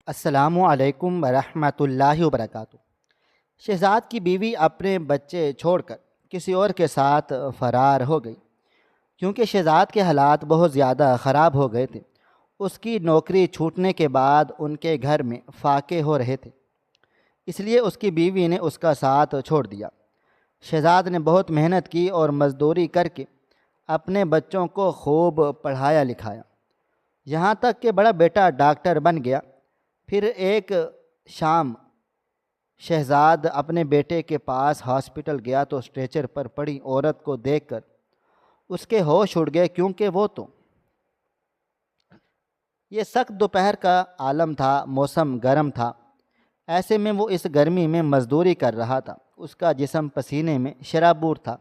السلام علیکم ورحمۃ اللہ وبرکاتہ۔ شہزاد کی بیوی اپنے بچے چھوڑ کر کسی اور کے ساتھ فرار ہو گئی کیونکہ شہزاد کے حالات بہت زیادہ خراب ہو گئے تھے۔ اس کی نوکری چھوٹنے کے بعد ان کے گھر میں فاقے ہو رہے تھے، اس لیے اس کی بیوی نے اس کا ساتھ چھوڑ دیا۔ شہزاد نے بہت محنت کی اور مزدوری کر کے اپنے بچوں کو خوب پڑھایا لکھایا، یہاں تک کہ بڑا بیٹا ڈاکٹر بن گیا۔ پھر ایک شام شہزاد اپنے بیٹے کے پاس ہاسپٹل گیا تو اسٹریچر پر پڑی عورت کو دیکھ کر اس کے ہوش اڑ گئے، کیونکہ یہ سخت دوپہر کا عالم تھا، موسم گرم تھا۔ ایسے میں وہ اس گرمی میں مزدوری کر رہا تھا، اس کا جسم پسینے میں شرابور تھا،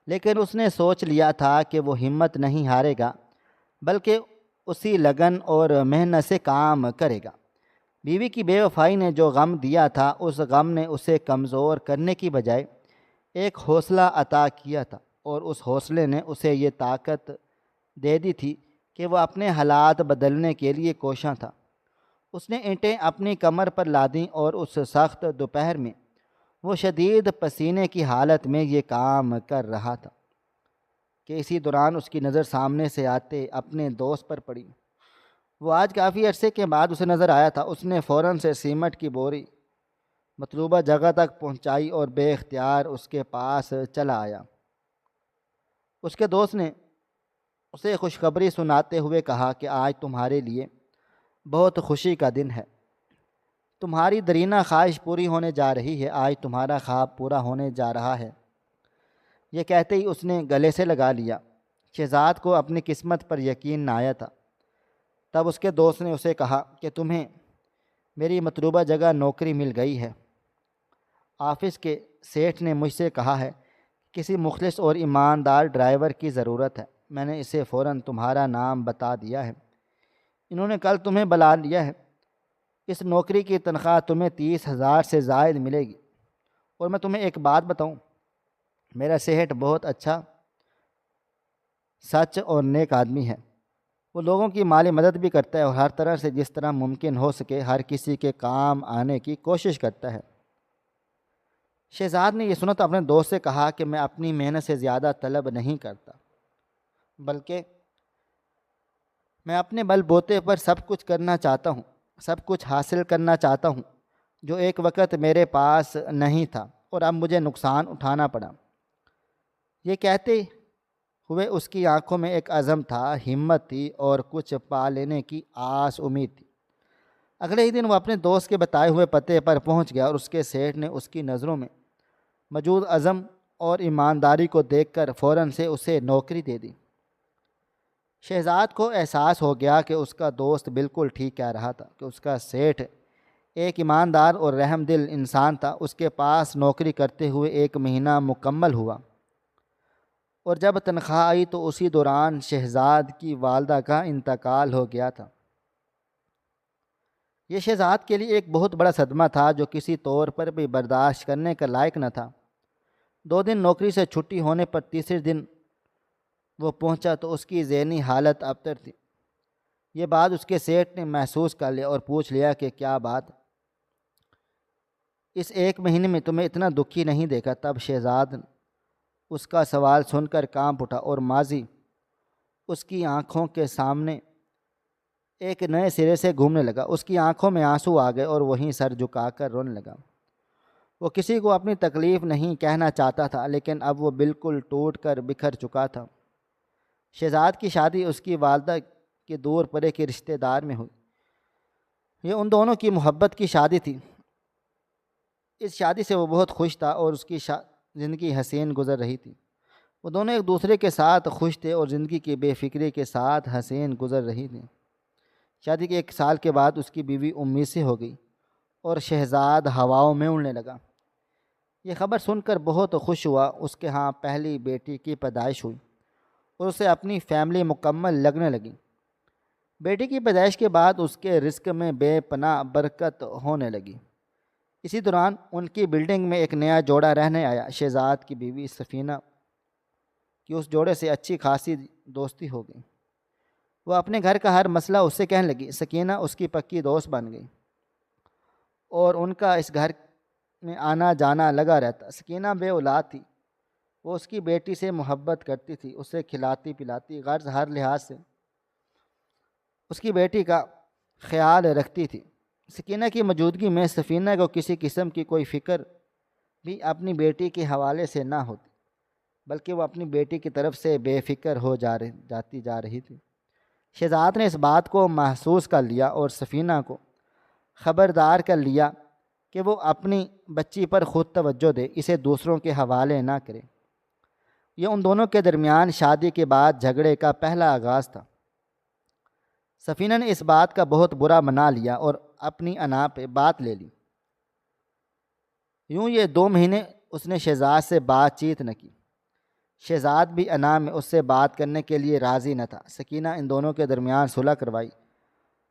لیکن اس نے سوچ لیا تھا کہ وہ ہمت نہیں ہارے گا بلکہ اسی لگن اور محنت سے کام کرے گا۔ بیوی کی بے وفائی نے جو غم دیا تھا، اس غم نے اسے کمزور کرنے کی بجائے ایک حوصلہ عطا کیا تھا، اور اس حوصلے نے اسے یہ طاقت دے دی تھی کہ وہ اپنے حالات بدلنے کے لیے کوشاں تھا۔ اس نے اینٹیں اپنی کمر پر لادیں اور اس سخت دوپہر میں وہ شدید پسینے کی حالت میں یہ کام کر رہا تھا کہ اسی دوران اس کی نظر سامنے سے آتے اپنے دوست پر پڑی۔ وہ آج کافی عرصے کے بعد اسے نظر آیا تھا۔ اس نے فوراً سے سیمنٹ کی بوری مطلوبہ جگہ تک پہنچائی اور بے اختیار اس کے پاس چلا آیا۔ اس کے دوست نے اسے خوشخبری سناتے ہوئے کہا کہ آج تمہارے لیے بہت خوشی کا دن ہے، تمہاری درینہ خواہش پوری ہونے جا رہی ہے، آج تمہارا خواب پورا ہونے جا رہا ہے۔ یہ کہتے ہی اس نے گلے سے لگا لیا۔ شہزاد کو اپنی قسمت پر یقین نہ آیا تھا۔ تب اس کے دوست نے اسے کہا کہ تمہیں میری مطلوبہ جگہ نوکری مل گئی ہے، آفس کے سیٹھ نے مجھ سے کہا ہے کسی مخلص اور ایماندار ڈرائیور کی ضرورت ہے، میں نے اسے فوراً تمہارا نام بتا دیا ہے، انہوں نے کل تمہیں بلا لیا ہے۔ اس نوکری کی تنخواہ تمہیں 30,000 سے زائد ملے گی، اور میں تمہیں ایک بات بتاؤں، میرا سیٹھ بہت اچھا، سچ اور نیک آدمی ہے۔ وہ لوگوں کی مالی مدد بھی کرتا ہے اور ہر طرح سے جس طرح ممکن ہو سکے ہر کسی کے کام آنے کی کوشش کرتا ہے۔ شہزاد نے یہ سنا تو اپنے دوست سے کہا کہ میں اپنی محنت سے زیادہ طلب نہیں کرتا، بلکہ میں اپنے بل بوتے پر سب کچھ کرنا چاہتا ہوں، سب کچھ حاصل کرنا چاہتا ہوں جو ایک وقت میرے پاس نہیں تھا اور اب مجھے نقصان اٹھانا پڑا۔ یہ کہتے ہوئے اس کی آنکھوں میں ایک عزم تھا، ہمت تھی اور کچھ پا لینے کی آس امید تھی۔ اگلے ہی دن وہ اپنے دوست کے بتائے ہوئے پتے پر پہنچ گیا اور اس کے سیٹھ نے اس کی نظروں میں موجود عزم اور ایمانداری کو دیکھ کر فوراً سے اسے نوکری دے دی۔ شہزاد کو احساس ہو گیا کہ اس کا دوست بالکل ٹھیک کہہ رہا تھا کہ اس کا سیٹھ ایک ایماندار اور رحم دل انسان تھا۔ اس کے پاس نوکری کرتے ہوئے 1 مہینہ مکمل ہوا، اور جب تنخواہ آئی تو اسی دوران شہزاد کی والدہ کا انتقال ہو گیا تھا۔ یہ شہزاد کے لیے ایک بہت بڑا صدمہ تھا جو کسی طور پر بھی برداشت کرنے کا لائق نہ تھا۔ 2 دن نوکری سے چھٹی ہونے پر تیسرے دن وہ پہنچا تو اس کی ذہنی حالت ابتر تھی۔ یہ بات اس کے سیٹھ نے محسوس کر لیا اور پوچھ لیا کہ کیا بات، اس 1 مہینے میں تمہیں اتنا دکھی نہیں دیکھا۔ تب شہزاد اس کا سوال سن کر کانپ اٹھا اور ماضی اس کی آنکھوں کے سامنے ایک نئے سرے سے گھومنے لگا۔ اس کی آنکھوں میں آنسو آ گئے اور وہیں سر جھکا کر رونے لگا۔ وہ کسی کو اپنی تکلیف نہیں کہنا چاہتا تھا، لیکن اب وہ بالکل ٹوٹ کر بکھر چکا تھا۔ شہزاد کی شادی اس کی والدہ کے دور پرے کے رشتہ دار میں ہوئی۔ یہ ان دونوں کی محبت کی شادی تھی۔ اس شادی سے وہ بہت خوش تھا اور اس کی زندگی حسین گزر رہی تھی۔ وہ دونوں ایک دوسرے کے ساتھ خوش تھے اور زندگی کی بے فکری کے ساتھ حسین گزر رہی تھی۔ شادی کے 1 سال کے بعد اس کی بیوی امید سے ہو گئی اور شہزاد ہواؤں میں اڑنے لگا۔ یہ خبر سن کر بہت خوش ہوا۔ اس کے ہاں پہلی بیٹی کی پیدائش ہوئی اور اسے اپنی فیملی مکمل لگنے لگی۔ بیٹی کی پیدائش کے بعد اس کے رزق میں بے پناہ برکت ہونے لگی۔ اسی دوران ان کی بلڈنگ میں ایک نیا جوڑا رہنے آیا۔ شہزاد کی بیوی سفینہ کی اس جوڑے سے اچھی خاصی دوستی ہو گئی۔ وہ اپنے گھر کا ہر مسئلہ اس سے کہنے لگی۔ سکینہ اس کی پکی دوست بن گئی۔ اور ان کا اس گھر میں آنا جانا لگا رہتا۔ سکینہ بے اولاد تھی، وہ اس کی بیٹی سے محبت کرتی تھی، اسے کھلاتی پلاتی، غرض ہر لحاظ سے اس کی بیٹی کا خیال رکھتی تھی۔ سکینہ کی موجودگی میں سفینہ کو کسی قسم کی کوئی فکر بھی اپنی بیٹی کے حوالے سے نہ ہوتی، بلکہ وہ اپنی بیٹی کی طرف سے بے فکر ہو جاتی جا رہی تھی۔ شہزاد نے اس بات کو محسوس کر لیا اور سفینہ کو خبردار کر لیا کہ وہ اپنی بچی پر خود توجہ دے، اسے دوسروں کے حوالے نہ کرے۔ یہ ان دونوں کے درمیان شادی کے بعد جھگڑے کا پہلا آغاز تھا۔ سفینہ نے اس بات کا بہت برا منا لیا اور اپنی انا پہ بات لے لی۔ یوں یہ 2 مہینے اس نے شہزاد سے بات چیت نہ کی۔ شہزاد بھی انا میں اس سے بات کرنے کے لیے راضی نہ تھا۔ سکینہ ان دونوں کے درمیان صلح کروائی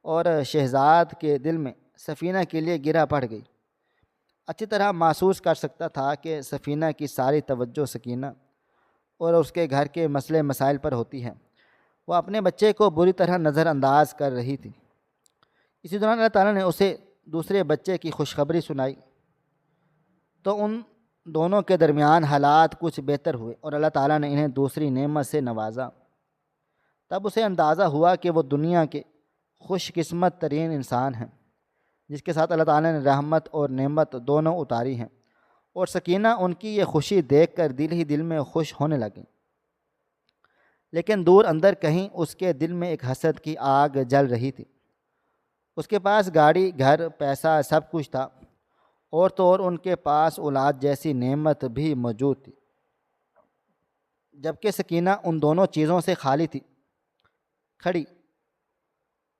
اور شہزاد کے دل میں سفینہ کے لیے گرہ پڑ گئی۔ اچھی طرح محسوس کر سکتا تھا کہ سفینہ کی ساری توجہ سکینہ اور اس کے گھر کے مسئلے مسائل پر ہوتی ہے۔ وہ اپنے بچے کو بری طرح نظر انداز کر رہی تھی۔ اسی دوران اللہ تعالیٰ نے اسے دوسرے بچے کی خوشخبری سنائی تو ان دونوں کے درمیان حالات کچھ بہتر ہوئے اور اللہ تعالیٰ نے انہیں دوسری نعمت سے نوازا۔ تب اسے اندازہ ہوا کہ وہ دنیا کے خوش قسمت ترین انسان ہیں، جس کے ساتھ اللہ تعالیٰ نے رحمت اور نعمت دونوں اتاری ہیں، اور سکینہ ان کی یہ خوشی دیکھ کر دل ہی دل میں خوش ہونے لگی۔ لیکن دور اندر کہیں اس کے دل میں ایک حسد کی آگ جل رہی تھی۔ اس کے پاس گاڑی، گھر، پیسہ سب کچھ تھا، اور تو اور ان کے پاس اولاد جیسی نعمت بھی موجود تھی، جبکہ سکینہ ان دونوں چیزوں سے خالی تھی۔ کھڑی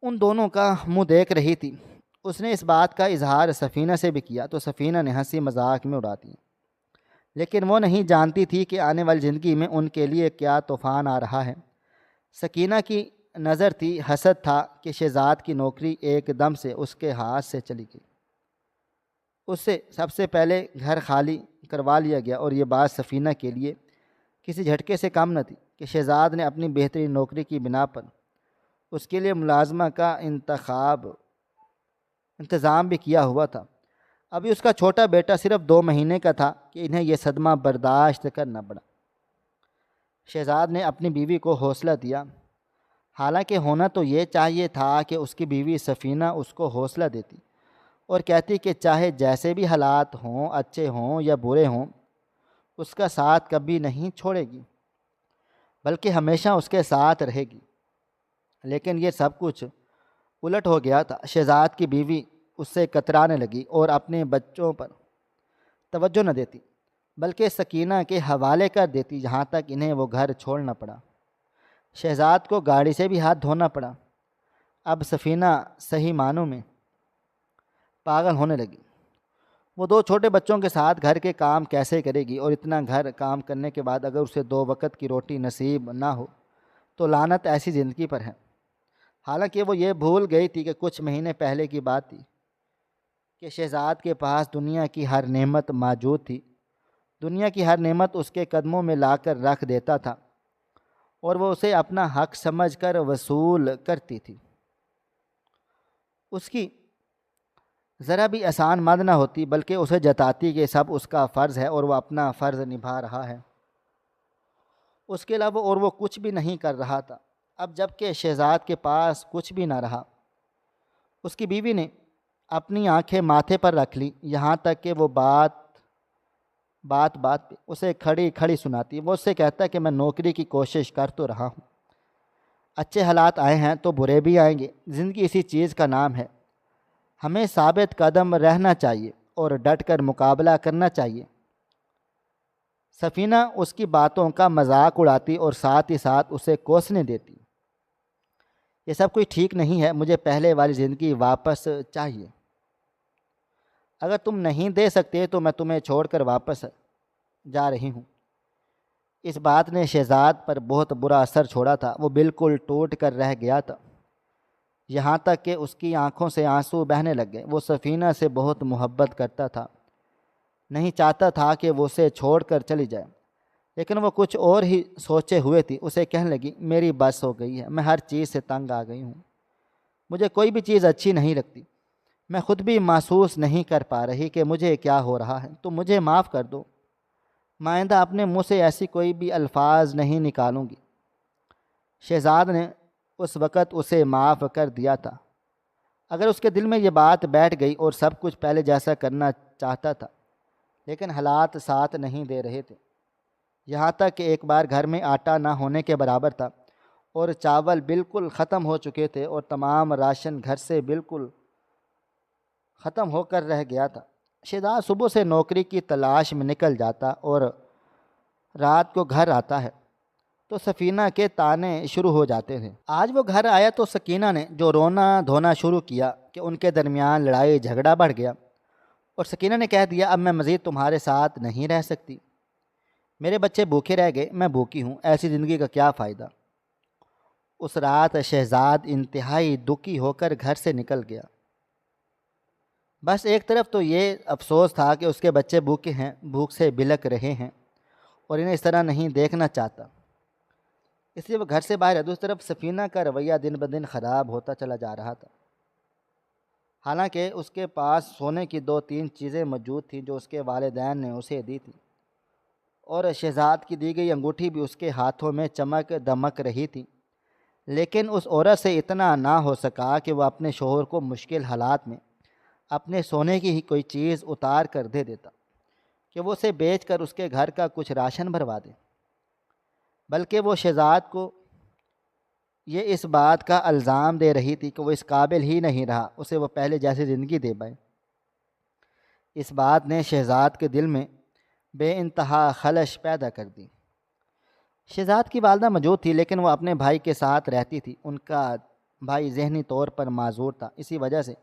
ان دونوں کا منہ دیکھ رہی تھی۔ اس نے اس بات کا اظہار سفینہ سے بھی کیا تو سفینہ نے ہنسی مذاق میں اڑا دی، لیکن وہ نہیں جانتی تھی کہ آنے والی زندگی میں ان کے لیے کیا طوفان آ رہا ہے۔ سکینہ کی نظر تھی، حسد تھا کہ شہزاد کی نوکری ایک دم سے اس کے ہاتھ سے چلی گئی۔ اس سے سب سے پہلے گھر خالی کروا لیا گیا، اور یہ بات سفینہ کے لیے کسی جھٹکے سے کم نہ تھی کہ شہزاد نے اپنی بہترین نوکری کی بنا پر اس کے لیے ملازمہ کا انتظام بھی کیا ہوا تھا۔ ابھی اس کا چھوٹا بیٹا صرف 2 مہینے کا تھا کہ انہیں یہ صدمہ برداشت کرنا پڑا۔ شہزاد نے اپنی بیوی کو حوصلہ دیا، حالانکہ ہونا تو یہ چاہیے تھا کہ اس کی بیوی سفینہ اس کو حوصلہ دیتی اور کہتی کہ چاہے جیسے بھی حالات ہوں، اچھے ہوں یا برے ہوں، اس کا ساتھ کبھی نہیں چھوڑے گی، بلکہ ہمیشہ اس کے ساتھ رہے گی۔ لیکن یہ سب کچھ الٹ ہو گیا تھا۔ شہزاد کی بیوی اس سے کترانے لگی اور اپنے بچوں پر توجہ نہ دیتی، بلکہ سکینہ کے حوالے کر دیتی، یہاں تک انہیں وہ گھر چھوڑنا پڑا۔ شہزاد کو گاڑی سے بھی ہاتھ دھونا پڑا۔ اب سفینہ صحیح معنوں میں پاگل ہونے لگی۔ وہ 2 چھوٹے بچوں کے ساتھ گھر کے کام کیسے کرے گی، اور اتنا گھر کام کرنے کے بعد اگر اسے 2 وقت کی روٹی نصیب نہ ہو تو لعنت ایسی زندگی پر ہے۔ حالانکہ وہ یہ بھول گئی تھی کہ کچھ مہینے پہلے کی بات تھی کہ شہزاد کے پاس دنیا کی ہر نعمت موجود تھی۔ دنیا کی ہر نعمت اس کے قدموں میں لا کر رکھ دیتا تھا اور وہ اسے اپنا حق سمجھ کر وصول کرتی تھی۔ اس کی ذرا بھی آسان مند نہ ہوتی، بلکہ اسے جتاتی کہ سب اس کا فرض ہے اور وہ اپنا فرض نبھا رہا ہے، اس کے علاوہ اور وہ کچھ بھی نہیں کر رہا تھا۔ اب جب کہ شہزاد کے پاس کچھ بھی نہ رہا، اس کی بیوی نے اپنی آنکھیں ماتھے پر رکھ لی، یہاں تک کہ وہ بات پہ اسے کھڑی کھڑی سناتی۔ وہ اس سے کہتا کہ میں نوکری کی کوشش کر تو رہا ہوں، اچھے حالات آئے ہیں تو برے بھی آئیں گے، زندگی اسی چیز کا نام ہے، ہمیں ثابت قدم رہنا چاہیے اور ڈٹ کر مقابلہ کرنا چاہیے۔ سفینہ اس کی باتوں کا مذاق اڑاتی اور ساتھ ہی ساتھ اسے کوسنے دیتی۔ یہ سب کچھ ٹھیک نہیں ہے، مجھے پہلے والی زندگی واپس چاہیے۔ اگر تم نہیں دے سکتے تو میں تمہیں چھوڑ کر واپس جا رہی ہوں۔ اس بات نے شہزاد پر بہت برا اثر چھوڑا تھا۔ وہ بالکل ٹوٹ کر رہ گیا تھا، یہاں تک کہ اس کی آنکھوں سے آنسو بہنے لگ گئے۔ وہ سفینہ سے بہت محبت کرتا تھا، نہیں چاہتا تھا کہ وہ اسے چھوڑ کر چلی جائے، لیکن وہ کچھ اور ہی سوچے ہوئے تھی۔ اسے کہنے لگی، میری بس ہو گئی ہے، میں ہر چیز سے تنگ آ گئی ہوں، مجھے کوئی بھی چیز اچھی نہیں لگتی، میں خود بھی محسوس نہیں کر پا رہی کہ مجھے کیا ہو رہا ہے، تو مجھے معاف کر دو۔ مائندہ اپنے منہ سے ایسی کوئی بھی الفاظ نہیں نکالوں گی۔ شہزاد نے اس وقت اسے معاف کر دیا تھا۔ اگر اس کے دل میں یہ بات بیٹھ گئی اور سب کچھ پہلے جیسا کرنا چاہتا تھا، لیکن حالات ساتھ نہیں دے رہے تھے۔ یہاں تک کہ ایک بار گھر میں آٹا نہ ہونے کے برابر تھا اور چاول بالکل ختم ہو چکے تھے اور تمام راشن گھر سے بالکل ختم ہو کر رہ گیا تھا۔ شہزاد صبح سے نوکری کی تلاش میں نکل جاتا اور رات کو گھر آتا ہے تو سفینہ کے تانے شروع ہو جاتے تھے۔ آج وہ گھر آیا تو سکینہ نے جو رونا دھونا شروع کیا کہ ان کے درمیان لڑائی جھگڑا بڑھ گیا، اور سکینہ نے کہہ دیا اب میں مزید تمہارے ساتھ نہیں رہ سکتی۔ میرے بچے بھوکے رہ گئے، میں بھوکی ہوں، ایسی زندگی کا کیا فائدہ۔ اس رات شہزاد انتہائی دکھی ہو کر گھر سے نکل گیا۔ بس ایک طرف تو یہ افسوس تھا کہ اس کے بچے بھوکے ہیں، بھوک سے بلک رہے ہیں اور انہیں اس طرح نہیں دیکھنا چاہتا، اس لیے وہ گھر سے باہر ہے۔ دوسری طرف سفینہ کا رویہ دن بدن خراب ہوتا چلا جا رہا تھا۔ حالانکہ اس کے پاس سونے کی 2-3 چیزیں موجود تھیں جو اس کے والدین نے اسے دی تھی، اور شہزاد کی دی گئی انگوٹھی بھی اس کے ہاتھوں میں چمک دمک رہی تھی، لیکن اس عورت سے اتنا نہ ہو سکا کہ وہ اپنے شوہر کو مشکل حالات میں اپنے سونے کی ہی کوئی چیز اتار کر دے دیتا کہ وہ اسے بیچ کر اس کے گھر کا کچھ راشن بھروا دے، بلکہ وہ شہزاد کو یہ اس بات کا الزام دے رہی تھی کہ وہ اس قابل ہی نہیں رہا اسے وہ پہلے جیسی زندگی دے پائے۔ اس بات نے شہزاد کے دل میں بے انتہا خلش پیدا کر دی۔ شہزاد کی والدہ موجود تھی لیکن وہ اپنے بھائی کے ساتھ رہتی تھی۔ ان کا بھائی ذہنی طور پر معذور تھا، اسی وجہ سے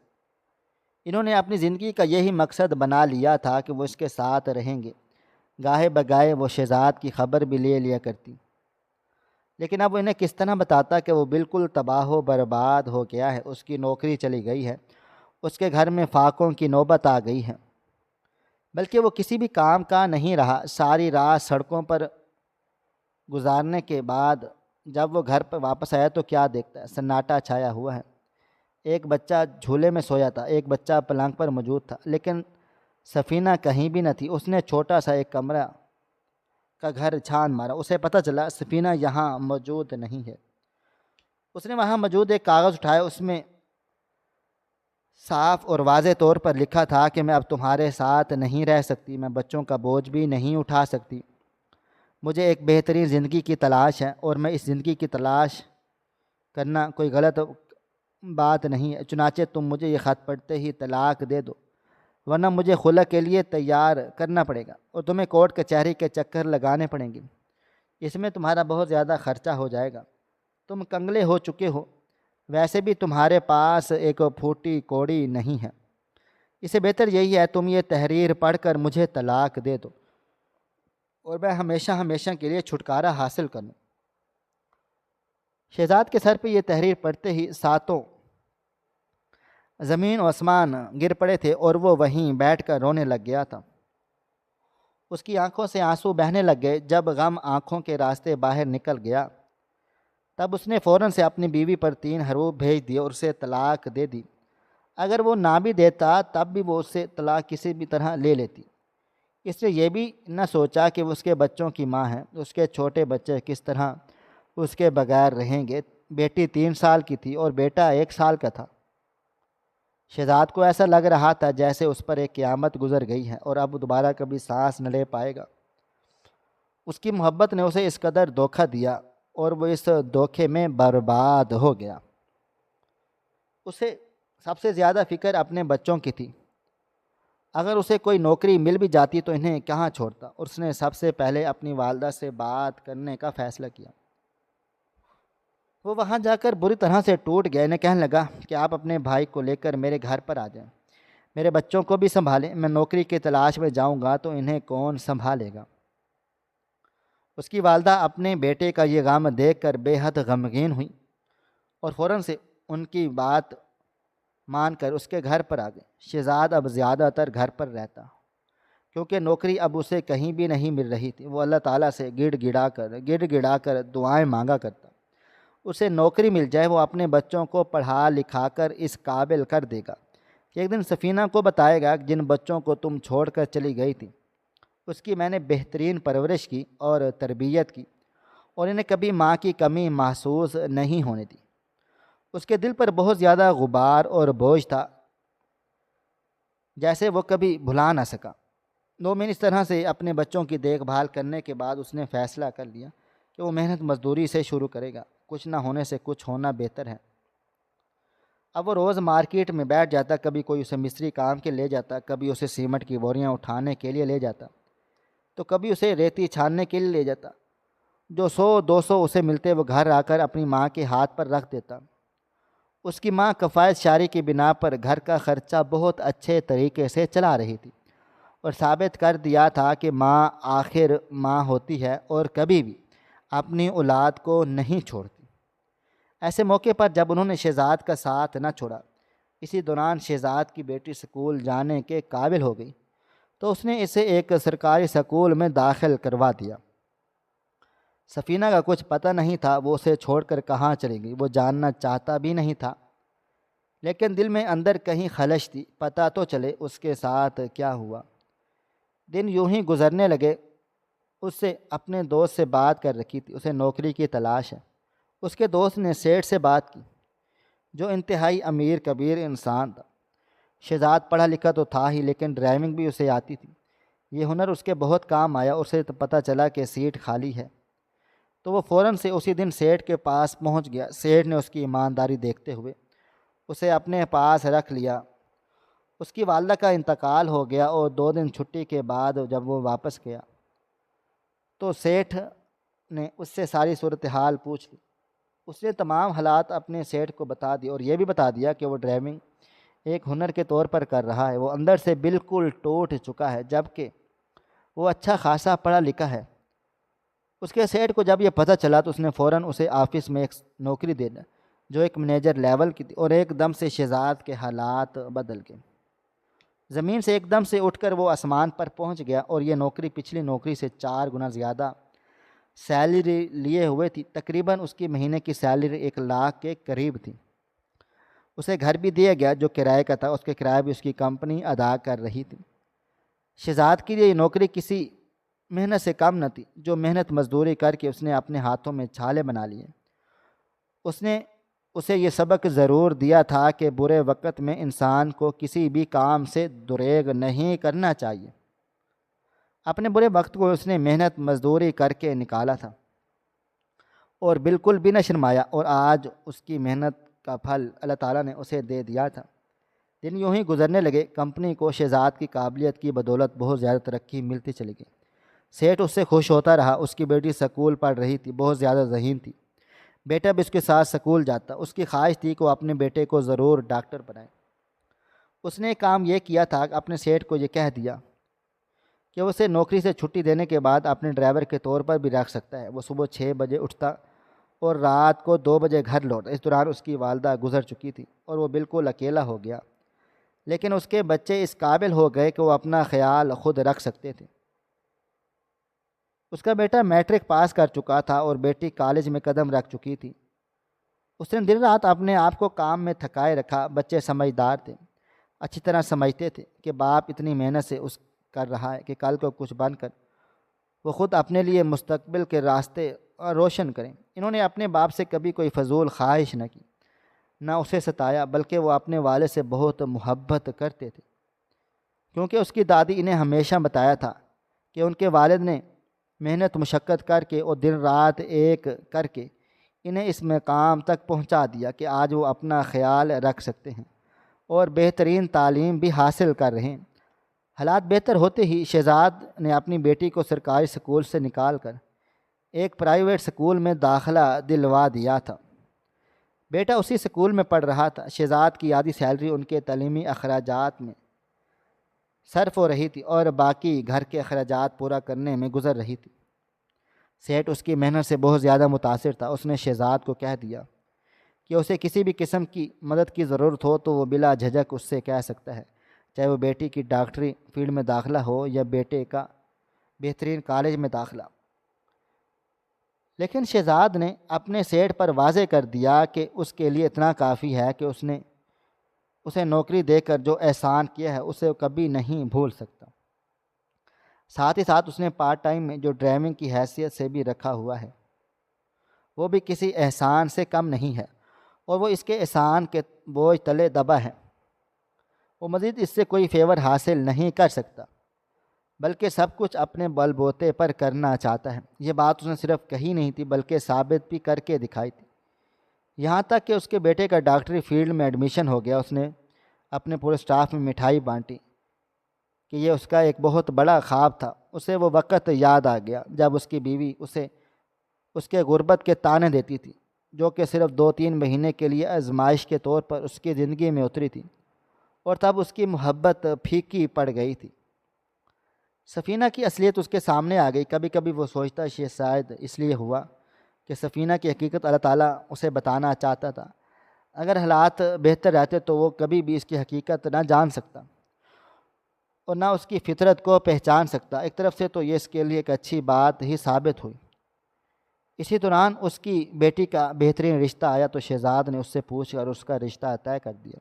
انہوں نے اپنی زندگی کا یہی مقصد بنا لیا تھا کہ وہ اس کے ساتھ رہیں گے۔ گاہے بگاہے وہ شہزاد کی خبر بھی لے لیا کرتی، لیکن اب وہ انہیں کس طرح بتاتا کہ وہ بالکل تباہ و برباد ہو گیا ہے، اس کی نوکری چلی گئی ہے، اس کے گھر میں فاقوں کی نوبت آ گئی ہے، بلکہ وہ کسی بھی کام کا نہیں رہا۔ ساری رات سڑکوں پر گزارنے کے بعد جب وہ گھر پر واپس آیا تو کیا دیکھتا ہے، سناٹا چھایا ہوا ہے۔ ایک بچہ جھولے میں سویا تھا، ایک بچہ پلنگ پر موجود تھا، لیکن سفینہ کہیں بھی نہ تھی۔ اس نے چھوٹا سا ایک کمرہ کا گھر چھان مارا، اسے پتہ چلا سفینہ یہاں موجود نہیں ہے۔ اس نے وہاں موجود ایک کاغذ اٹھایا، اس میں صاف اور واضح طور پر لکھا تھا کہ میں اب تمہارے ساتھ نہیں رہ سکتی، میں بچوں کا بوجھ بھی نہیں اٹھا سکتی، مجھے ایک بہترین زندگی کی تلاش ہے اور میں اس زندگی کی تلاش کرنا کوئی غلط بات نہیں ہے، چنانچہ تم مجھے یہ خط پڑھتے ہی طلاق دے دو، ورنہ مجھے خلع کے لیے تیار کرنا پڑے گا اور تمہیں کورٹ کچہری کے چکر لگانے پڑیں گے، اس میں تمہارا بہت زیادہ خرچہ ہو جائے گا، تم کنگلے ہو چکے ہو، ویسے بھی تمہارے پاس ایک پھوٹی کوڑی نہیں ہے، اسے بہتر یہی ہے تم یہ تحریر پڑھ کر مجھے طلاق دے دو اور میں ہمیشہ ہمیشہ کے لیے چھٹکارا حاصل کروں۔ شہزاد کے سر پہ یہ تحریر پڑھتے ہی ساتوں زمین و آسمان گر پڑے تھے اور وہ وہیں بیٹھ کر رونے لگ گیا تھا۔ اس کی آنکھوں سے آنسو بہنے لگ گئے۔ جب غم آنکھوں کے راستے باہر نکل گیا تب اس نے فوراً سے اپنی بیوی پر 3 حروف بھیج دیے اور اسے طلاق دے دی۔ اگر وہ نہ بھی دیتا تب بھی وہ اس سے طلاق کسی بھی طرح لے لیتی۔ اس نے یہ بھی نہ سوچا کہ وہ اس کے بچوں کی ماں ہے، اس کے چھوٹے بچے کس طرح اس کے بغیر رہیں گے۔ بیٹی 3 سال کی تھی اور بیٹا 1 سال کا تھا۔ شہزاد کو ایسا لگ رہا تھا جیسے اس پر ایک قیامت گزر گئی ہے اور اب دوبارہ کبھی سانس نہ لے پائے گا۔ اس کی محبت نے اسے اس قدر دھوکہ دیا اور وہ اس دھوکے میں برباد ہو گیا۔ اسے سب سے زیادہ فکر اپنے بچوں کی تھی۔ اگر اسے کوئی نوکری مل بھی جاتی تو انہیں کہاں چھوڑتا۔ اس نے سب سے پہلے اپنی والدہ سے بات کرنے کا فیصلہ کیا۔ وہ وہاں جا کر بری طرح سے ٹوٹ گیا۔ انہیں کہنے لگا کہ آپ اپنے بھائی کو لے کر میرے گھر پر آ جائیں، میرے بچوں کو بھی سنبھالیں، میں نوکری کی تلاش میں جاؤں گا تو انہیں کون سنبھالے گا۔ اس کی والدہ اپنے بیٹے کا یہ غم دیکھ کر بے حد غمگین ہوئی اور فوراً سے ان کی بات مان کر اس کے گھر پر آ گئے۔ شہزاد اب زیادہ تر گھر پر رہتا کیونکہ نوکری اب اسے کہیں بھی نہیں مل رہی تھی۔ وہ اللہ تعالیٰ سے گڑ گڑا کر دعائیں مانگا کرتا، اسے نوکری مل جائے، وہ اپنے بچوں کو پڑھا لکھا کر اس قابل کر دے گا ایک دن سفینہ کو بتائے گا کہ جن بچوں کو تم چھوڑ کر چلی گئی تھی اس کی میں نے بہترین پرورش کی اور تربیت کی اور انہیں کبھی ماں کی کمی محسوس نہیں ہونے دی۔ اس کے دل پر بہت زیادہ غبار اور بوجھ تھا جیسے وہ کبھی بھلا نہ سکا۔ مومن اس طرح سے اپنے بچوں کی دیکھ بھال کرنے کے بعد اس نے فیصلہ کر لیا کہ وہ محنت مزدوری سے شروع کرے گا، کچھ نہ ہونے سے کچھ ہونا بہتر ہے۔ اب وہ روز مارکیٹ میں بیٹھ جاتا، کبھی کوئی اسے مستری کام کے لے جاتا، کبھی اسے سیمنٹ کی بوریاں اٹھانے کے لیے لے جاتا، تو کبھی اسے ریتی چھاننے کے لیے لے جاتا۔ جو 100-200 اسے ملتے وہ گھر آ کر اپنی ماں کے ہاتھ پر رکھ دیتا۔ اس کی ماں کفایت شاری کی بنا پر گھر کا خرچہ بہت اچھے طریقے سے چلا رہی تھی اور ثابت کر دیا تھا کہ ماں آخر ماں ہوتی ہے اور کبھی بھی اپنی اولاد کو نہیں چھوڑتی۔ ایسے موقع پر جب انہوں نے شہزاد کا ساتھ نہ چھوڑا، اسی دوران شہزاد کی بیٹی سکول جانے کے قابل ہو گئی تو اس نے اسے ایک سرکاری سکول میں داخل کروا دیا۔ سفینہ کا کچھ پتہ نہیں تھا وہ اسے چھوڑ کر کہاں چلی گئی، وہ جاننا چاہتا بھی نہیں تھا، لیکن دل میں اندر کہیں خلش تھی، پتہ تو چلے اس کے ساتھ کیا ہوا۔ دن یوں ہی گزرنے لگے۔ اس سے اپنے دوست سے بات کر رکھی تھی، اسے نوکری کی تلاش ہے۔ اس کے دوست نے سیٹھ سے بات کی جو انتہائی امیر کبیر انسان تھا۔ شہزاد پڑھا لکھا تو تھا ہی لیکن ڈرائیونگ بھی اسے آتی تھی، یہ ہنر اس کے بہت کام آیا۔ اسے تو پتہ چلا کہ سیٹ خالی ہے تو وہ فوراً سے اسی دن سیٹھ کے پاس پہنچ گیا۔ سیٹھ نے اس کی ایمانداری دیکھتے ہوئے اسے اپنے پاس رکھ لیا۔ اس کی والدہ کا انتقال ہو گیا اور 2 دن چھٹی کے بعد جب وہ واپس گیا تو سیٹھ نے اس سے ساری صورتحال پوچھ لی۔ اس نے تمام حالات اپنے سیٹھ کو بتا دی اور یہ بھی بتا دیا کہ وہ ڈرائیونگ ایک ہنر کے طور پر کر رہا ہے، وہ اندر سے بالکل ٹوٹ چکا ہے جبکہ وہ اچھا خاصا پڑھا لکھا ہے۔ اس کے سیٹھ کو جب یہ پتہ چلا تو اس نے فوراً اسے آفس میں ایک نوکری دے دی جو ایک مینیجر لیول کی تھی، اور ایک دم سے شہزاد کے حالات بدل گئے۔ زمین سے ایک دم سے اٹھ کر وہ آسمان پر پہنچ گیا اور یہ نوکری پچھلی نوکری سے 4 گنا زیادہ سیلری لیے ہوئے تھی۔ تقریباً اس کی مہینے کی سیلری 1 لاکھ کے قریب تھی۔ اسے گھر بھی دیا گیا جو کرائے کا تھا، اس کے کرایہ بھی اس کی کمپنی ادا کر رہی تھی۔ شہزاد کے لیے یہ نوکری کسی محنت سے کم نہ تھی، جو محنت مزدوری کر کے اس نے اپنے ہاتھوں میں چھالے بنا لیے۔ اس نے اسے یہ سبق ضرور دیا تھا کہ برے وقت میں انسان کو کسی بھی کام سے دریغ نہیں کرنا چاہیے۔ اپنے برے وقت کو اس نے محنت مزدوری کر کے نکالا تھا اور بالکل بھی نہ شرمایا، اور آج اس کی محنت کا پھل اللہ تعالیٰ نے اسے دے دیا تھا۔ دن یوں ہی گزرنے لگے۔ کمپنی کو شہزاد کی قابلیت کی بدولت بہت زیادہ ترقی ملتی چلی گئی۔ سیٹھ اس سے خوش ہوتا رہا۔ اس کی بیٹی سکول پڑھ رہی تھی، بہت زیادہ ذہین تھی۔ بیٹا بھی اس کے ساتھ سکول جاتا۔ اس کی خواہش تھی کہ وہ اپنے بیٹے کو ضرور ڈاکٹر بنائے۔ اس نے کام یہ کیا تھا کہ اپنے سیٹھ کو یہ کہہ دیا کہ وہ اسے نوکری سے چھٹی دینے کے بعد اپنے ڈرائیور کے طور پر بھی رکھ سکتا ہے۔ وہ صبح 6 بجے اٹھتا اور رات کو 2 بجے گھر لوٹا۔ اس دوران اس کی والدہ گزر چکی تھی اور وہ بالکل اکیلا ہو گیا، لیکن اس کے بچے اس قابل ہو گئے کہ وہ اپنا خیال خود رکھ سکتے تھے۔ اس کا بیٹا میٹرک پاس کر چکا تھا اور بیٹی کالج میں قدم رکھ چکی تھی۔ اس نے دن رات اپنے آپ کو کام میں تھکائے رکھا۔ بچے سمجھدار تھے، اچھی طرح سمجھتے تھے کہ باپ اتنی محنت سے اس کر رہا ہے کہ کل کو کچھ بن کر وہ خود اپنے لیے مستقبل کے راستے روشن کریں۔ انہوں نے اپنے باپ سے کبھی کوئی فضول خواہش نہ کی، نہ اسے ستایا، بلکہ وہ اپنے والد سے بہت محبت کرتے تھے، کیونکہ اس کی دادی انہیں ہمیشہ بتایا تھا کہ ان کے والد نے محنت مشقت کر کے اور دن رات ایک کر کے انہیں اس مقام تک پہنچا دیا کہ آج وہ اپنا خیال رکھ سکتے ہیں اور بہترین تعلیم بھی حاصل کر رہے ہیں۔ حالات بہتر ہوتے ہی شہزاد نے اپنی بیٹی کو سرکاری سکول سے نکال کر ایک پرائیویٹ سکول میں داخلہ دلوا دیا تھا۔ بیٹا اسی سکول میں پڑھ رہا تھا۔ شہزاد کی آدھی سیلری ان کے تعلیمی اخراجات میں صرف ہو رہی تھی اور باقی گھر کے اخراجات پورا کرنے میں گزر رہی تھی۔ سیٹھ اس کی محنت سے بہت زیادہ متاثر تھا۔ اس نے شہزاد کو کہہ دیا کہ اسے کسی بھی قسم کی مدد کی ضرورت ہو تو وہ بلا جھجک اس سے کہہ سکتا ہے، چاہے وہ بیٹی کی ڈاکٹری فیلڈ میں داخلہ ہو یا بیٹے کا بہترین کالج میں داخلہ۔ لیکن شہزاد نے اپنے سیٹھ پر واضح کر دیا کہ اس کے لیے اتنا کافی ہے کہ اس نے اسے نوکری دے کر جو احسان کیا ہے اسے کبھی نہیں بھول سکتا۔ ساتھ ہی ساتھ اس نے پارٹ ٹائم میں جو ڈرائیونگ کی حیثیت سے بھی رکھا ہوا ہے وہ بھی کسی احسان سے کم نہیں ہے، اور وہ اس کے احسان کے بوجھ تلے دبا ہے۔ وہ مزید اس سے کوئی فیور حاصل نہیں کر سکتا، بلکہ سب کچھ اپنے بل بوتے پر کرنا چاہتا ہے۔ یہ بات اس نے صرف کہی نہیں تھی بلکہ ثابت بھی کر کے دکھائی تھی، یہاں تک کہ اس کے بیٹے کا ڈاکٹری فیلڈ میں ایڈمیشن ہو گیا۔ اس نے اپنے پورے سٹاف میں مٹھائی بانٹی کہ یہ اس کا ایک بہت بڑا خواب تھا۔ اسے وہ وقت یاد آ گیا جب اس کی بیوی اسے اس کے غربت کے طعنے دیتی تھی، جو کہ صرف 2-3 مہینے کے لیے آزمائش کے طور پر اس کی زندگی میں اتری تھی، اور تب اس کی محبت پھیکی پڑ گئی تھی۔ سفینہ کی اصلیت اس کے سامنے آ گئی۔ کبھی کبھی وہ سوچتا یہ شاید اس لیے ہوا کہ سفینہ کی حقیقت اللہ تعالیٰ اسے بتانا چاہتا تھا۔ اگر حالات بہتر رہتے تو وہ کبھی بھی اس کی حقیقت نہ جان سکتا اور نہ اس کی فطرت کو پہچان سکتا۔ ایک طرف سے تو یہ اس کے لیے ایک اچھی بات ہی ثابت ہوئی۔ اسی دوران اس کی بیٹی کا بہترین رشتہ آیا تو شہزاد نے اس سے پوچھ کر اس کا رشتہ طے کر دیا،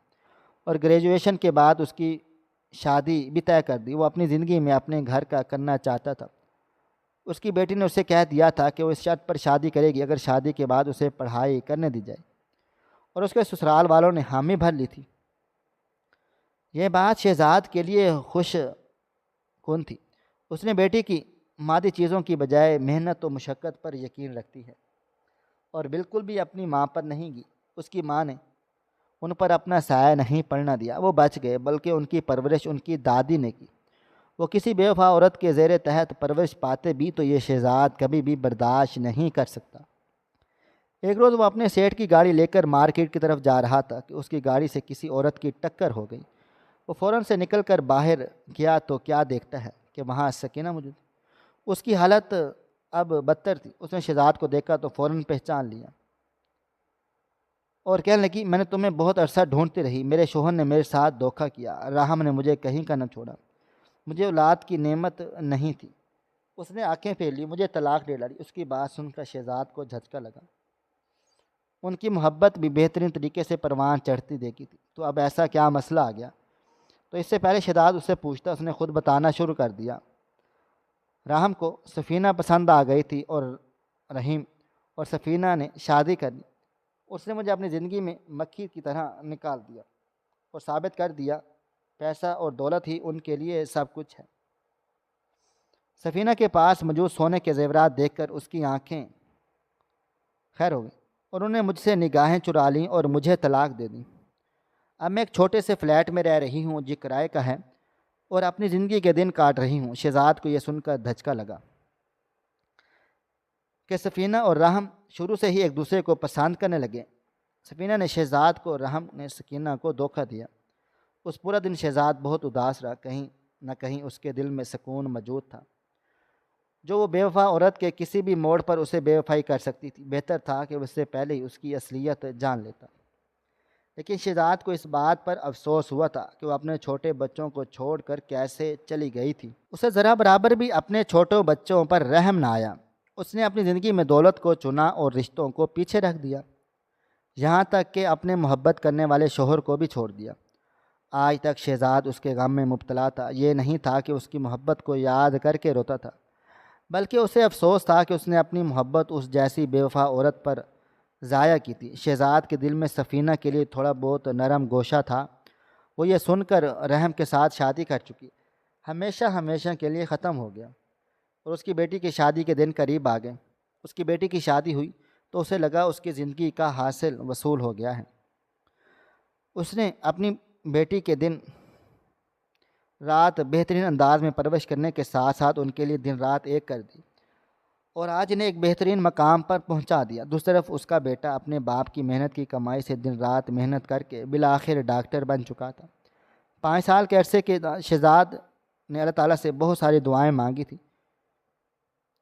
اور گریجویشن کے بعد اس کی شادی بھی طے کر دی۔ وہ اپنی زندگی میں اپنے گھر کا کرنا چاہتا تھا۔ اس کی بیٹی نے اسے کہہ دیا تھا کہ وہ اس شرط پر شادی کرے گی اگر شادی کے بعد اسے پڑھائی کرنے دی جائے، اور اس کے سسرال والوں نے حامی بھر لی تھی۔ یہ بات شہزاد کے لیے خوش کن تھی۔ اس نے بیٹی کی مادی چیزوں کی بجائے محنت و مشقت پر یقین رکھتی ہے، اور بالکل بھی اپنی ماں پر نہیں گی۔ اس کی ماں نے ان پر اپنا سایہ نہیں پڑنا دیا، وہ بچ گئے، بلکہ ان کی پرورش ان کی دادی نے کی۔ وہ کسی بے وفا عورت کے زیر تحت پرورش پاتے بھی تو یہ شہزاد کبھی بھی برداشت نہیں کر سکتا۔ ایک روز وہ اپنے سیٹ کی گاڑی لے کر مارکیٹ کی طرف جا رہا تھا کہ اس کی گاڑی سے کسی عورت کی ٹکر ہو گئی۔ وہ فوراً سے نکل کر باہر گیا تو کیا دیکھتا ہے کہ وہاں سکینہ موجود۔ اس کی حالت اب بدتر تھی۔ اس نے شہزاد کو دیکھا تو فوراً پہچان لیا اور کہنے لگی، میں نے تمہیں بہت عرصہ ڈھونڈتی رہی، میرے شوہر نے میرے ساتھ دھوکہ کیا، راہم نے مجھے کہیں کا نہ چھوڑا، مجھے اولاد کی نعمت نہیں تھی، اس نے آنکھیں پھیر لی، مجھے طلاق دے ڈالی۔ اس کی بات سن کر شہزاد کو جھٹکا لگا۔ ان کی محبت بھی بہترین طریقے سے پروان چڑھتی دیکھی تھی، تو اب ایسا کیا مسئلہ آ گیا؟ تو اس سے پہلے شہزاد اس سے پوچھتا، اس نے خود بتانا شروع کر دیا۔ راہم کو سفینہ پسند آ گئی تھی اور رحیم اور سفینہ نے شادی کر لی۔ اس نے مجھے اپنی زندگی میں مکھی کی طرح نکال دیا اور ثابت کر دیا پیسہ اور دولت ہی ان کے لیے سب کچھ ہے۔ سفینہ کے پاس موجود سونے کے زیورات دیکھ کر اس کی آنکھیں خیر ہو گئیں اور انہوں نے مجھ سے نگاہیں چرا لیں اور مجھے طلاق دے دی۔ اب میں ایک چھوٹے سے فلیٹ میں رہ رہی ہوں جو کرائے کا ہے اور اپنی زندگی کے دن کاٹ رہی ہوں۔ شہزاد کو یہ سن کر دھچکا لگا کہ سفینہ اور راہم شروع سے ہی ایک دوسرے کو پسند کرنے لگے۔ سفینہ نے شہزاد کو، راہم نے سکینہ کو دھوکہ دیا۔ اس پورا دن شہزاد بہت اداس رہا، کہیں نہ کہیں اس کے دل میں سکون موجود تھا جو وہ بے وفا عورت کے کسی بھی موڑ پر اسے بے وفائی کر سکتی تھی۔ بہتر تھا کہ اس سے پہلے ہی اس کی اصلیت جان لیتا، لیکن شہزاد کو اس بات پر افسوس ہوا تھا کہ وہ اپنے چھوٹے بچوں کو چھوڑ کر کیسے چلی گئی تھی۔ اسے ذرا برابر بھی اپنے چھوٹے بچوں پر رحم نہ آیا۔ اس نے اپنی زندگی میں دولت کو چنا اور رشتوں کو پیچھے رکھ دیا، یہاں تک کہ اپنے محبت کرنے والے شوہر کو بھی چھوڑ دیا۔ آج تک شہزاد اس کے غم میں مبتلا تھا۔ یہ نہیں تھا کہ اس کی محبت کو یاد کر کے روتا تھا، بلکہ اسے افسوس تھا کہ اس نے اپنی محبت اس جیسی بے وفا عورت پر ضائع کی تھی۔ شہزاد کے دل میں سفینہ کے لیے تھوڑا بہت نرم گوشہ تھا۔ وہ یہ سن کر رحم کے ساتھ شادی کر چکی، ہمیشہ کے لیے ختم ہو گیا، اور اس کی بیٹی کی شادی کے دن قریب آ گئے۔ اس کی بیٹی کی شادی ہوئی تو اسے لگا اس کی زندگی کا حاصل وصول ہو گیا ہے۔ اس نے اپنی بیٹی کے دن رات بہترین انداز میں پرورش کرنے کے ساتھ ساتھ ان کے لیے دن رات ایک کر دی اور آج انہیں ایک بہترین مقام پر پہنچا دیا۔ دوسری طرف اس کا بیٹا اپنے باپ کی محنت کی کمائی سے دن رات محنت کر کے بالآخر ڈاکٹر بن چکا تھا۔ 5 سال کے عرصے کے شہزاد نے اللہ تعالیٰ سے بہت ساری دعائیں مانگی تھی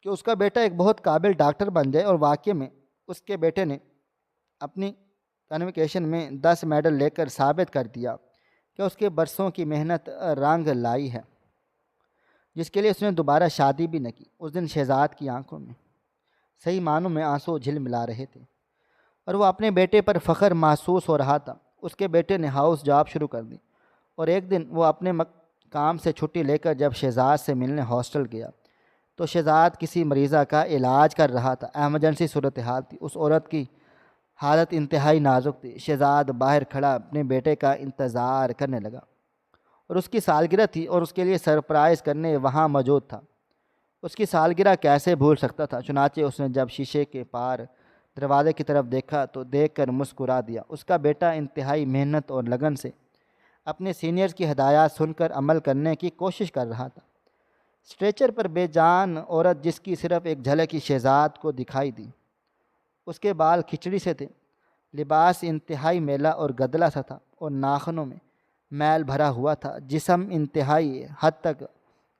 کہ اس کا بیٹا ایک بہت قابل ڈاکٹر بن جائے، اور واقعے میں اس کے بیٹے نے اپنی کنویکیشن میں 10 میڈل لے کر ثابت کر دیا کہ اس کے برسوں کی محنت رنگ لائی ہے، جس کے لیے اس نے دوبارہ شادی بھی نہ کی۔ اس دن شہزاد کی آنکھوں میں صحیح معنوں میں آنسو جھل ملا رہے تھے، اور وہ اپنے بیٹے پر فخر محسوس ہو رہا تھا۔ اس کے بیٹے نے ہاؤس جاب شروع کر دی، اور ایک دن وہ اپنے کام سے چھٹی لے کر جب شہزاد سے ملنے ہاسٹل گیا تو شہزاد کسی مریضہ کا علاج کر رہا تھا۔ ایمرجنسی صورتحال تھی، اس عورت کی حالت انتہائی نازک تھی۔ شہزاد باہر کھڑا اپنے بیٹے کا انتظار کرنے لگا، اور اس کی سالگرہ تھی اور اس کے لیے سرپرائز کرنے وہاں موجود تھا۔ اس کی سالگرہ کیسے بھول سکتا تھا؟ چنانچہ اس نے جب شیشے کے پار دروازے کی طرف دیکھا تو دیکھ کر مسکرا دیا۔ اس کا بیٹا انتہائی محنت اور لگن سے اپنے سینئرز کی ہدایات سن کر عمل کرنے کی کوشش کر رہا تھا۔ اسٹریچر پر بے جان عورت جس کی صرف ایک جھلک ہی شہزاد کو دکھائی دی۔ اس کے بال کھچڑی سے تھے، لباس انتہائی میلا اور گدلا سا تھا، اور ناخنوں میں میل بھرا ہوا تھا۔ جسم انتہائی حد تک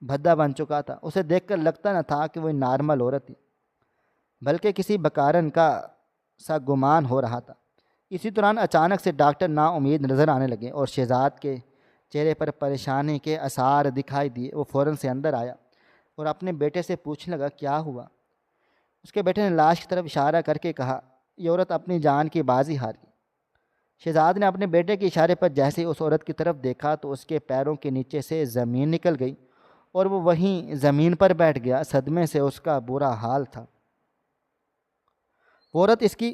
بھدا بن چکا تھا۔ اسے دیکھ کر لگتا نہ تھا کہ وہ نارمل عورت تھی، بلکہ کسی بکارن کا سا گمان ہو رہا تھا۔ اسی دوران اچانک سے ڈاکٹر نا امید نظر آنے لگے اور شہزاد کے چہرے پر پریشانی کے آثار دکھائی دیے۔ وہ فوراً سے اندر آیا اور اپنے بیٹے سے پوچھنے لگا کیا ہوا۔ اس کے بیٹے نے لاش کی طرف اشارہ کر کے کہا یہ عورت اپنی جان کی بازی ہار گئی۔ شہزاد نے اپنے بیٹے کے اشارے پر جیسے ہی اس عورت کی طرف دیکھا تو اس کے پیروں کے نیچے سے زمین نکل گئی اور وہ وہیں زمین پر بیٹھ گیا۔ صدمے سے اس کا برا حال تھا۔ وہ عورت اس کی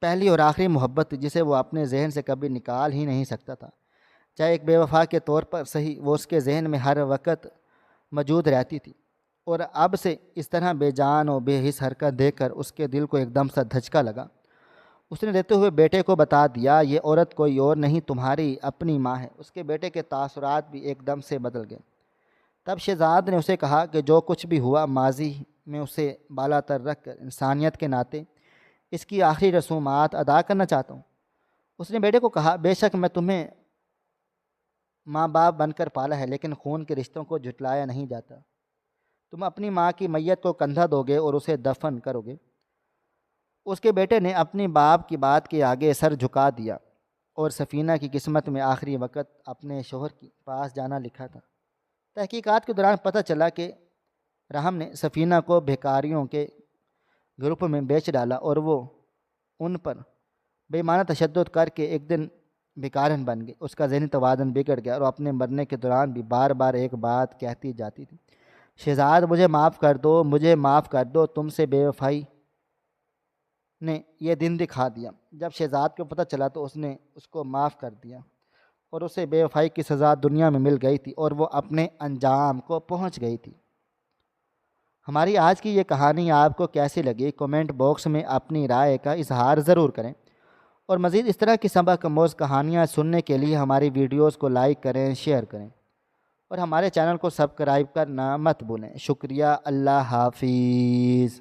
پہلی اور آخری محبت تھی جسے وہ اپنے ذہن سے کبھی نکال ہی نہیں سکتا تھا۔ چاہے ایک بے وفا کے طور پر صحیح، وہ اس کے ذہن میں ہر وقت موجود رہتی تھی، اور اب سے اس طرح بے جان و بے حس حرکت دیکھ کر اس کے دل کو ایک دم سا دھچکا لگا۔ اس نے روتے ہوئے بیٹے کو بتا دیا یہ عورت کوئی اور نہیں تمہاری اپنی ماں ہے۔ اس کے بیٹے کے تاثرات بھی ایک دم سے بدل گئے۔ تب شہزاد نے اسے کہا کہ جو کچھ بھی ہوا ماضی میں اسے بالا تر رکھ کر انسانیت کے ناطے اس کی آخری رسومات ادا کرنا چاہتا ہوں۔ اس نے بیٹے کو کہا بے شک میں تمہیں ماں باپ بن کر پالا ہے، لیکن خون کے رشتوں کو جھٹلایا نہیں جاتا۔ تم اپنی ماں کی میت کو کندھا دو گے اور اسے دفن کرو گے۔ اس کے بیٹے نے اپنی باپ کی بات کے آگے سر جھکا دیا، اور سفینہ کی قسمت میں آخری وقت اپنے شوہر کے پاس جانا لکھا تھا۔ تحقیقات کے دوران پتہ چلا کہ رحم نے سفینہ کو بھیکاریوں کے گروپ میں بیچ ڈالا، اور وہ ان پر بے معنی تشدد کر کے ایک دن بھیکارن بن گئی۔ اس کا ذہنی توازن بگڑ گیا، اور اپنے مرنے کے دوران بھی بار بار ایک بات کہتی جاتی تھی شہزاد مجھے معاف کر دو، مجھے معاف کر دو، تم سے بے وفائی نے یہ دن دکھا دیا۔ جب شہزاد کو پتہ چلا تو اس نے اس کو معاف کر دیا، اور اسے بے وفائی کی سزا دنیا میں مل گئی تھی اور وہ اپنے انجام کو پہنچ گئی تھی۔ ہماری آج کی یہ کہانی آپ کو کیسی لگی؟ کومنٹ باکس میں اپنی رائے کا اظہار ضرور کریں، اور مزید اس طرح کی سبق آموز کہانیاں سننے کے لیے ہماری ویڈیوز کو لائک کریں، شیئر کریں، اور ہمارے چینل کو سبسکرائب کرنا مت بھولیں۔ شکریہ۔ اللہ حافظ۔